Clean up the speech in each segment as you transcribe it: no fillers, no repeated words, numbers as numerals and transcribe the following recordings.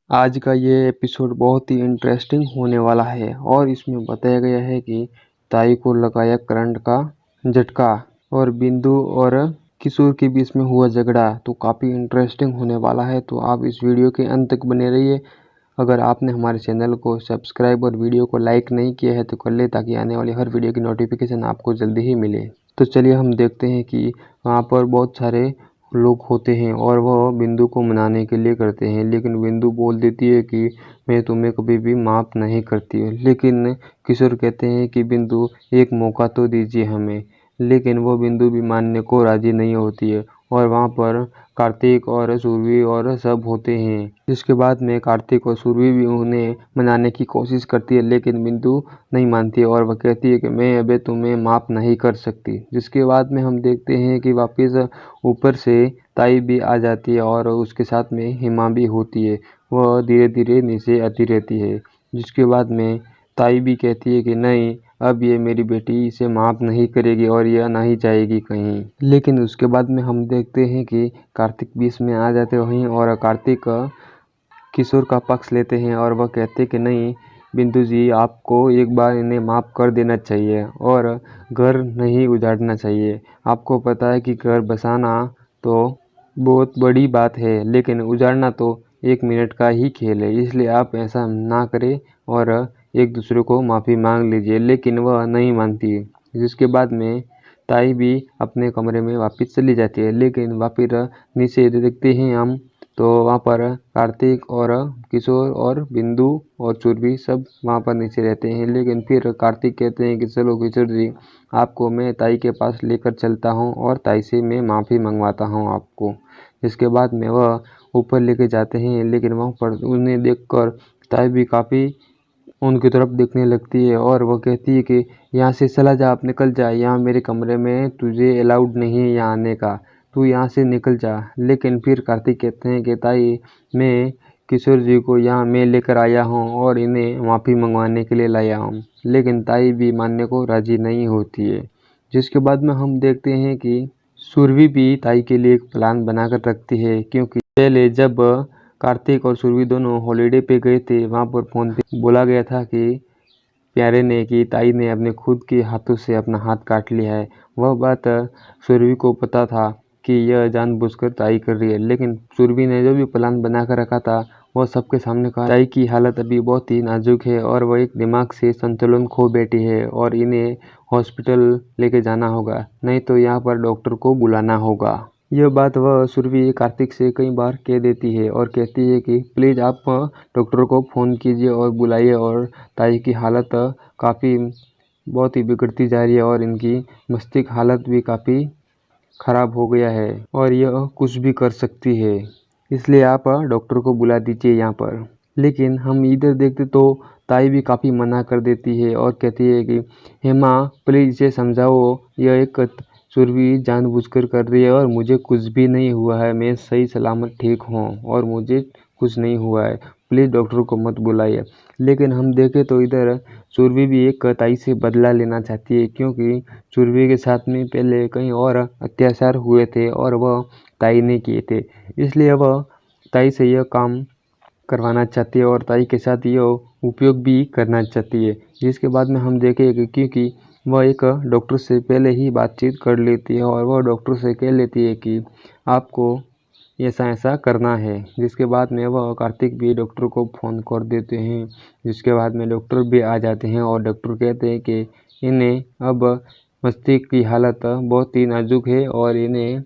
आज का ये एपिसोड बहुत ही इंटरेस्टिंग होने वाला है और इसमें बताया गया है कि ताई को लगाया करंट का झटका और बिंदु और किशोर के बीच में हुआ झगड़ा। तो काफ़ी इंटरेस्टिंग होने वाला है, तो आप इस वीडियो के अंत तक बने रहिए। अगर आपने हमारे चैनल को सब्सक्राइब और वीडियो को लाइक नहीं किया है तो कर ले, ताकि आने वाली हर वीडियो की नोटिफिकेशन आपको जल्दी ही मिले। तो चलिए हम देखते हैं कि वहाँ पर बहुत सारे लोग होते हैं और वह बिंदु को मनाने के लिए करते हैं, लेकिन बिंदु बोल देती है कि मैं तुम्हें कभी भी माफ़ नहीं करती। लेकिन किशोर कहते हैं कि बिंदु एक मौका तो दीजिए हमें, लेकिन वो बिंदु भी मानने को राज़ी नहीं होती है। और वहाँ पर कार्तिक और सुरभि और सब होते हैं, जिसके बाद में कार्तिक और सुरभि भी उन्हें मनाने की कोशिश करती है, लेकिन बिंदु नहीं मानती है और वह कहती है कि मैं अभी तुम्हें माफ़ नहीं कर सकती। जिसके बाद में हम देखते हैं कि वापस ऊपर से ताई भी आ जाती है और उसके साथ में हिमा भी होती है। वह धीरे धीरे नीचे आती रहती है, जिसके बाद में ताई भी कहती है कि नहीं, अब ये मेरी बेटी इसे माफ़ नहीं करेगी और यह नहीं जाएगी कहीं। लेकिन उसके बाद में हम देखते हैं कि कार्तिक बीच में आ जाते वहीं और कार्तिक किशोर का पक्ष लेते हैं और वह कहते कि नहीं बिंदु जी, आपको एक बार इन्हें माफ़ कर देना चाहिए और घर नहीं उजाड़ना चाहिए। आपको पता है कि घर बसाना तो बहुत बड़ी बात है, लेकिन उजाड़ना तो 1 मिनट का ही खेल है, इसलिए आप ऐसा ना करें और एक दूसरे को माफ़ी मांग लीजिए। लेकिन वह नहीं मानती है, जिसके बाद में ताई भी अपने कमरे में वापस चली जाती है। लेकिन वापस नीचे देखते हैं हम, तो वहाँ पर कार्तिक और किशोर और बिंदु और सुरभि सब वहाँ पर नीचे रहते हैं। लेकिन फिर कार्तिक कहते हैं कि चलो किशोर जी, आपको मैं ताई के पास लेकर चलता हूँ और ताई से मैं माफ़ी मंगवाता हूँ आपको। इसके बाद में वह ऊपर लेके जाते हैं, लेकिन वहाँ पर उन्हें देखकर ताई भी काफ़ी उनकी तरफ देखने लगती है और वह कहती है कि यहाँ से चला जा, आप निकल जा, यहाँ मेरे कमरे में तुझे अलाउड नहीं है यहाँ आने का, तू यहाँ से निकल जा। लेकिन फिर कार्तिक कहते हैं कि ताई, मैं किशोर जी को यहाँ मैं लेकर आया हूँ और इन्हें माफ़ी मंगवाने के लिए लाया हूँ। लेकिन ताई भी मानने को राज़ी नहीं होती है। जिसके बाद में हम देखते हैं कि सुरभि भी ताई के लिए एक प्लान बनाकर रखती है, क्योंकि पहले जब कार्तिक और सुरभि दोनों हॉलीडे पे गए थे, वहाँ पर फ़ोन पे बोला गया था कि प्यारे ने कि ताई ने अपने खुद के हाथों से अपना हाथ काट लिया है। वह बात सुरभि को पता था कि यह जानबूझकर ताई कर रही है, लेकिन सुरभि ने जो भी प्लान बना कर रखा था वह सबके सामने कहा। ताई की हालत अभी बहुत ही नाजुक है और वह एक दिमाग से संतुलन खो बैठी है और इन्हें हॉस्पिटल लेके जाना होगा, नहीं तो यहाँ पर डॉक्टर को बुलाना होगा। यह बात वह सुरभि कार्तिक से कई बार कह देती है और कहती है कि प्लीज़ आप डॉक्टर को फ़ोन कीजिए और बुलाइए, और ताई की हालत काफ़ी बहुत ही बिगड़ती जा रही है और इनकी मस्तिष्क हालत भी काफ़ी ख़राब हो गया है और यह कुछ भी कर सकती है, इसलिए आप डॉक्टर को बुला दीजिए यहाँ पर। लेकिन हम इधर देखते तो ताई भी काफ़ी मना कर देती है और कहती है कि हेमा प्लीज़ इसे समझाओ, यह एक सुरभि जानबूझकर कर रही है और मुझे कुछ भी नहीं हुआ है, मैं सही सलामत ठीक हूँ और मुझे कुछ नहीं हुआ है, प्लीज़ डॉक्टर को मत बुलाइए। लेकिन हम देखें तो इधर सुरभि भी एक ताई से बदला लेना चाहती है, क्योंकि सुरभि के साथ में पहले कई और अत्याचार हुए थे और वह ताई ने किए थे, इसलिए वह ताई से यह काम करवाना चाहती है और ताई के साथ यह उपयोग भी करना चाहती है। जिसके बाद में हम देखें कि क्योंकि वह एक डॉक्टर से पहले ही बातचीत कर लेती है और वह डॉक्टर से कह लेती है कि आपको ऐसा ऐसा करना है। जिसके बाद में वह कार्तिक भी डॉक्टर को फ़ोन कर देते हैं। जिसके बाद में डॉक्टर भी आ जाते हैं और डॉक्टर कहते हैं कि इन्हें अब मस्तिष्क की हालत बहुत ही नाजुक है और इन्हें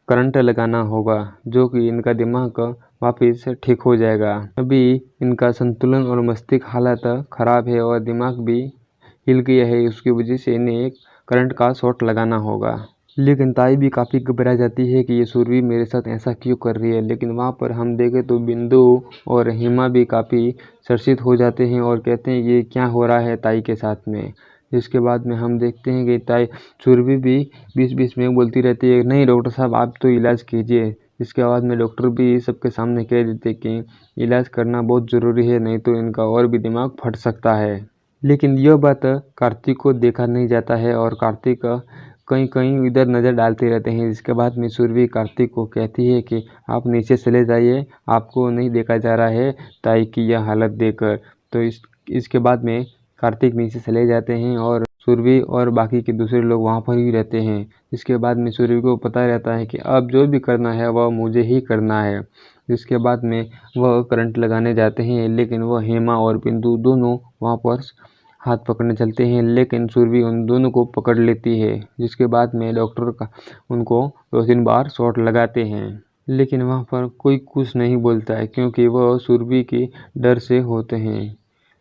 करंट लगाना होगा, जो कि इनका दिमाग वापस ठीक हो जाएगा। अभी इनका संतुलन और मस्तिष्क हालत ख़राब है और दिमाग भी हिल गया है, उसकी वजह से इन्हें एक करंट का शॉट लगाना होगा। लेकिन ताई भी काफ़ी घबरा जाती है कि ये सुरभि मेरे साथ ऐसा क्यों कर रही है। लेकिन वहाँ पर हम देखें तो बिंदु और हिमा भी काफ़ी चर्चित हो जाते हैं और कहते हैं ये क्या हो रहा है ताई के साथ में। जिसके बाद में हम देखते हैं कि ताई सुरभि भी बीच बीच में बोलती रहती है, नहीं डॉक्टर साहब आप तो इलाज कीजिए। इसके बाद में डॉक्टर भी सबके सामने कह देते कि इलाज करना बहुत ज़रूरी है, नहीं तो इनका और भी दिमाग फट सकता है। लेकिन यह बात कार्तिक को देखा नहीं जाता है और कार्तिक कहीं कहीं इधर नज़र डालते रहते हैं। जिसके बाद में सुरभि कार्तिक को कहती है कि आप नीचे चले जाइए, आपको नहीं देखा जा रहा है ताई की यह हालत देखकर। तो इसके बाद में कार्तिक नीचे चले जाते हैं और सुरभि और बाकी के दूसरे लोग वहाँ पर ही रहते हैं। इसके बाद में सुरभि को पता रहता है कि अब जो भी करना है वह मुझे ही करना है। जिसके बाद में वह करंट लगाने जाते हैं, लेकिन वह हेमा और बिंदु दोनों वहाँ पर हाथ पकड़ने चलते हैं, लेकिन सुरभि उन दोनों को पकड़ लेती है। जिसके बाद में डॉक्टर का उनको 2-3 बार शॉट लगाते हैं, लेकिन वहाँ पर कोई कुछ नहीं बोलता है क्योंकि वह सुरभि के डर से होते हैं।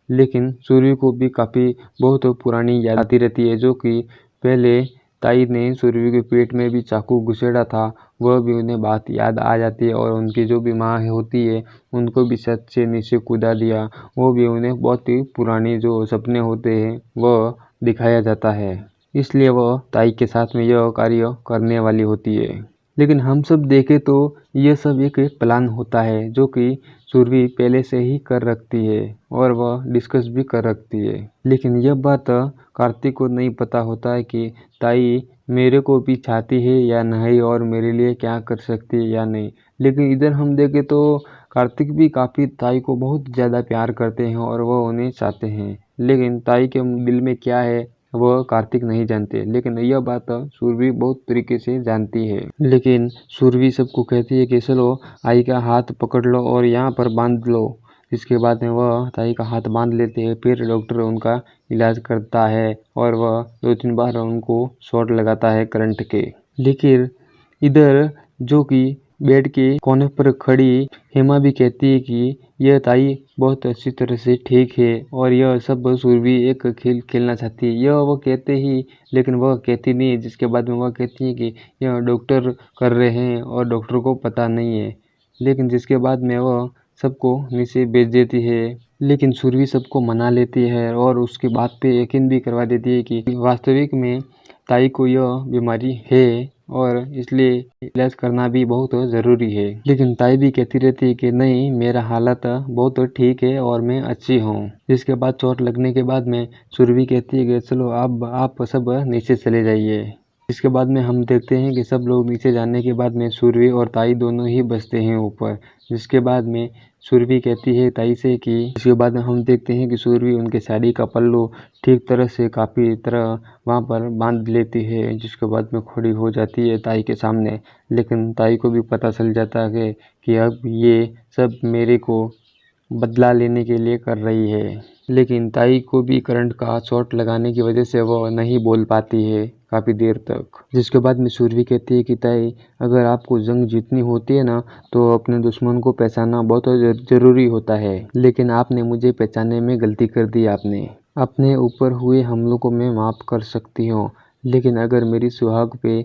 लेकिन सुरभि को भी काफ़ी बहुत पुरानी याद आती रहती है, जो कि पहले ताई ने सुरभि के पेट में भी चाकू घुसेड़ा था, वह भी उन्हें बात याद आ जाती है। और उनकी जो भी माँ होती है उनको भी छत से नीचे कूदा दिया, वो भी उन्हें बहुत ही पुरानी जो सपने होते हैं वह दिखाया जाता है। इसलिए वह ताई के साथ में यह कार्य करने वाली होती है। लेकिन हम सब देखें तो यह सब एक प्लान होता है, जो कि सुरभि पहले से ही कर रखती है और वह डिस्कस भी कर रखती है। लेकिन यह बात कार्तिक को नहीं पता होता है कि ताई मेरे को भी चाहती है या नहीं और मेरे लिए क्या कर सकती है या नहीं। लेकिन इधर हम देखें तो कार्तिक भी काफ़ी ताई को बहुत ज़्यादा प्यार करते हैं और वह उन्हें चाहते हैं, लेकिन ताई के दिल में क्या है वह कार्तिक नहीं जानते। लेकिन यह बात सुरभि बहुत तरीके से जानती है। लेकिन सुरभि सबको कहती है कि चलो आई का हाथ पकड़ लो और यहाँ पर बांध लो। इसके बाद में वह ताई का हाथ बांध लेते हैं। फिर डॉक्टर उनका इलाज करता है और वह 2-3 बार उनको शॉट लगाता है करंट के। लेकिन इधर जो कि बेड के कोने पर खड़ी हेमा भी कहती है कि यह ताई बहुत अच्छी तरह से ठीक है और यह सब सुरभि एक खेल खेलना चाहती है। यह वह कहते ही, लेकिन वह कहती नहीं है। जिसके बाद में वह कहती है कि यह डॉक्टर कर रहे हैं और डॉक्टर को पता नहीं है। लेकिन जिसके बाद में वह सबको नीचे भेज देती है। लेकिन सुरभि सबको मना लेती है और उसकी बात पे यकीन भी करवा देती है कि वास्तविक में ताई को यह बीमारी है और इसलिए इलाज करना भी बहुत ज़रूरी है। लेकिन ताई भी कहती रहती है कि नहीं, मेरा हालत बहुत ठीक है और मैं अच्छी हूँ। जिसके बाद चोट लगने के बाद में सुरभि कहती है कि चलो अब आप सब नीचे चले जाइए। इसके बाद में हम देखते हैं कि सब लोग नीचे जाने के बाद में सुरभि और ताई दोनों ही बचते हैं ऊपर। जिसके बाद में सुरभि कहती है ताई से कि इसके बाद में हम देखते हैं कि सुरभि उनके साड़ी का पल्लू ठीक तरह से काफ़ी तरह वहाँ पर बांध लेती है। जिसके बाद में खड़ी हो जाती है ताई के सामने। लेकिन ताई को भी पता चल जाता है कि अब ये सब मेरे को बदला लेने के लिए कर रही है। लेकिन ताई को भी करंट का शॉट लगाने की वजह से वो नहीं बोल पाती है काफ़ी देर तक। जिसके बाद में सुरभि कहती है कि ताई, अगर आपको जंग जीतनी होती है ना तो अपने दुश्मन को पहचानना बहुत ज़रूरी होता है। लेकिन आपने मुझे पहचानने में गलती कर दी। आपने अपने ऊपर हुए हमलों को मैं माफ़ कर सकती हूँ, लेकिन अगर मेरी सुहाग पे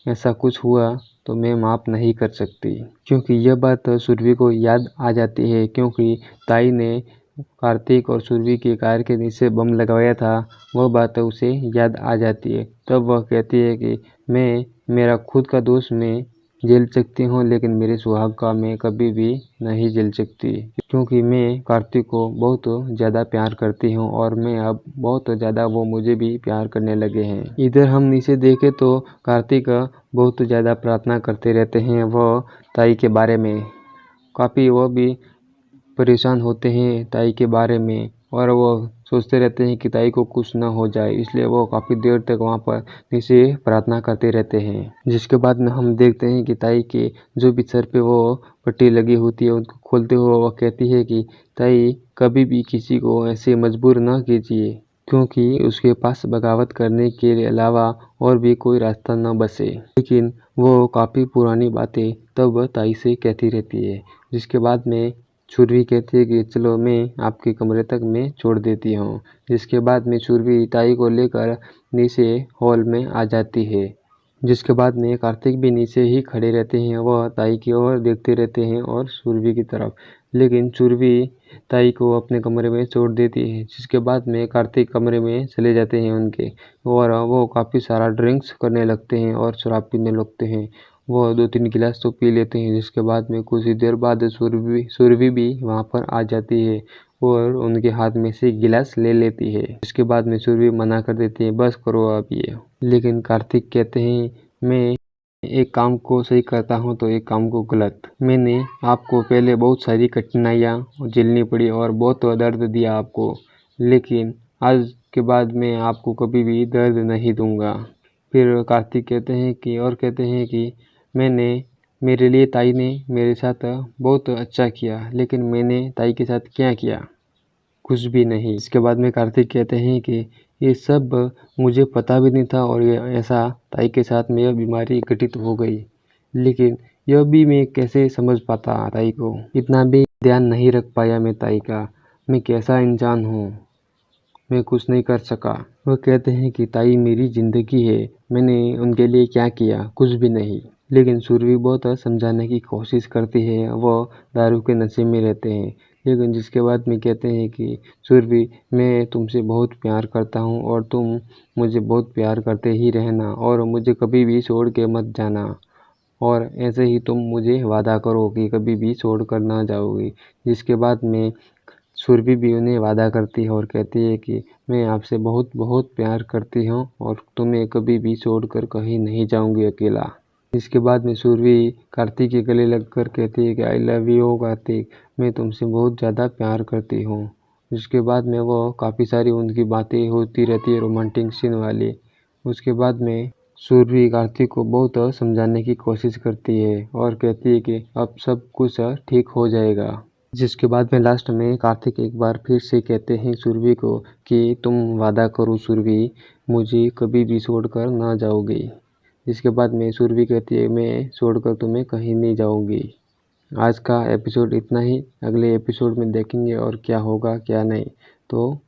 ऐसा कुछ हुआ तो मैं माफ़ नहीं कर सकती। क्योंकि यह बात सुरभि को याद आ जाती है, क्योंकि ताई ने कार्तिक और सुरभि के कार के नीचे बम लगवाया था, वह बात उसे याद आ जाती है। तब वह कहती है कि मैं मेरा खुद का दोष मैं झेल सकती हूँ, लेकिन मेरे सुहाग का मैं कभी भी नहीं झेल सकती, क्योंकि मैं कार्तिक को बहुत ज़्यादा प्यार करती हूँ और मैं अब बहुत ज़्यादा वो मुझे भी प्यार करने लगे हैं। इधर हम नीचे देखें तो कार्तिक बहुत ज़्यादा प्रार्थना करते रहते हैं। वह ताई के बारे में काफ़ी वो भी परेशान होते हैं ताई के बारे में, और वो सोचते रहते हैं कि ताई को कुछ न हो जाए। इसलिए वो काफ़ी देर तक वहाँ पर नीचे प्रार्थना करते रहते हैं। जिसके बाद में हम देखते हैं कि ताई के जो भी सर पे वो पट्टी लगी होती है उनको खोलते हुए वो कहती है कि ताई, कभी भी किसी को ऐसे मजबूर न कीजिए, क्योंकि उसके पास बगावत करने के अलावा और भी कोई रास्ता न बचे। लेकिन वो काफ़ी पुरानी बातें तब ताई से कहती रहती है। जिसके बाद में सुरभि कहती है कि चलो मैं आपके कमरे तक मैं छोड़ देती हूँ। जिसके बाद में सुरभि ताई को लेकर नीचे हॉल में आ जाती है। जिसके बाद में कार्तिक भी नीचे ही खड़े रहते हैं, वह ताई की ओर देखते रहते हैं और सुरभि की तरफ। लेकिन सुरभि ताई को अपने कमरे में छोड़ देती है। जिसके बाद में कार्तिक कमरे में चले जाते हैं उनके, और वो काफ़ी सारा ड्रिंक्स करने लगते हैं और शराब पीने लगते हैं। वो 2-3 गिलास तो पी लेते हैं। जिसके बाद में कुछ ही देर बाद सुरभि भी वहाँ पर आ जाती है और उनके हाथ में से गिलास ले लेती है। इसके बाद में सुरभि मना कर देती है, बस करो अब ये। लेकिन कार्तिक कहते हैं, मैं एक काम को सही करता हूँ तो एक काम को गलत। मैंने आपको पहले बहुत सारी कठिनाइयाँ झेलनी पड़ी और बहुत दर्द दिया आपको, लेकिन आज के बाद मैं आपको कभी भी दर्द नहीं दूंगा। फिर कार्तिक कहते हैं कि मेरे लिए ताई ने मेरे साथ बहुत अच्छा किया, लेकिन मैंने ताई के साथ क्या किया? कुछ भी नहीं। इसके बाद में कार्तिक कहते हैं कि ये सब मुझे पता भी नहीं था और ये ऐसा ताई के साथ में यह बीमारी घटित हो गई, लेकिन यह भी मैं कैसे समझ पाता ताई को, इतना भी ध्यान नहीं रख पाया मैं ताई का। मैं कैसा इंसान हूँ, मैं कुछ नहीं कर सका। वह कहते हैं कि ताई मेरी ज़िंदगी है, मैंने उनके लिए क्या किया? कुछ भी नहीं। लेकिन सुरभि बहुत समझाने की कोशिश करती है, वह दारू के नशे में रहते हैं। लेकिन जिसके बाद में कहते हैं कि सुरभि, मैं तुमसे बहुत प्यार करता हूँ और तुम मुझे बहुत प्यार करते ही रहना और मुझे कभी भी छोड़ के मत जाना, और ऐसे ही तुम मुझे वादा करो कि कभी भी छोड़ कर ना जाओगी। जिसके बाद में सुरभि भी उन्हें वादा करती है और कहती है कि मैं आपसे बहुत बहुत प्यार करती हूँ और तुम्हें कभी भी छोड़कर कहीं नहीं जाऊंगी अकेला। इसके बाद में सुरभि कार्तिक के गले लगकर कहती है कि आई लव यू कार्तिक, मैं तुमसे बहुत ज़्यादा प्यार करती हूँ। इसके बाद में वो काफ़ी सारी उनकी बातें होती रहती है रोमांटिक सीन वाली। उसके बाद में सुरभि कार्तिक को बहुत समझाने की कोशिश करती है और कहती है कि अब सब कुछ ठीक हो जाएगा। जिसके बाद में लास्ट में कार्तिक एक बार फिर से कहते हैं सुरभि को कि तुम वादा करो सुरभि, मुझे कभी भी छोड़कर ना जाओगी। इसके बाद में सुरभि कहती है, मैं छोड़कर तुम्हें कहीं नहीं जाऊंगी। आज का एपिसोड इतना ही, अगले एपिसोड में देखेंगे और क्या होगा क्या नहीं। तो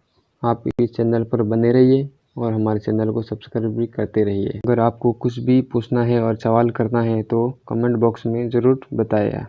आप इस चैनल पर बने रहिए और हमारे चैनल को सब्सक्राइब भी करते रहिए। अगर आपको कुछ भी पूछना है और सवाल करना है तो कमेंट बॉक्स में ज़रूर बताएं।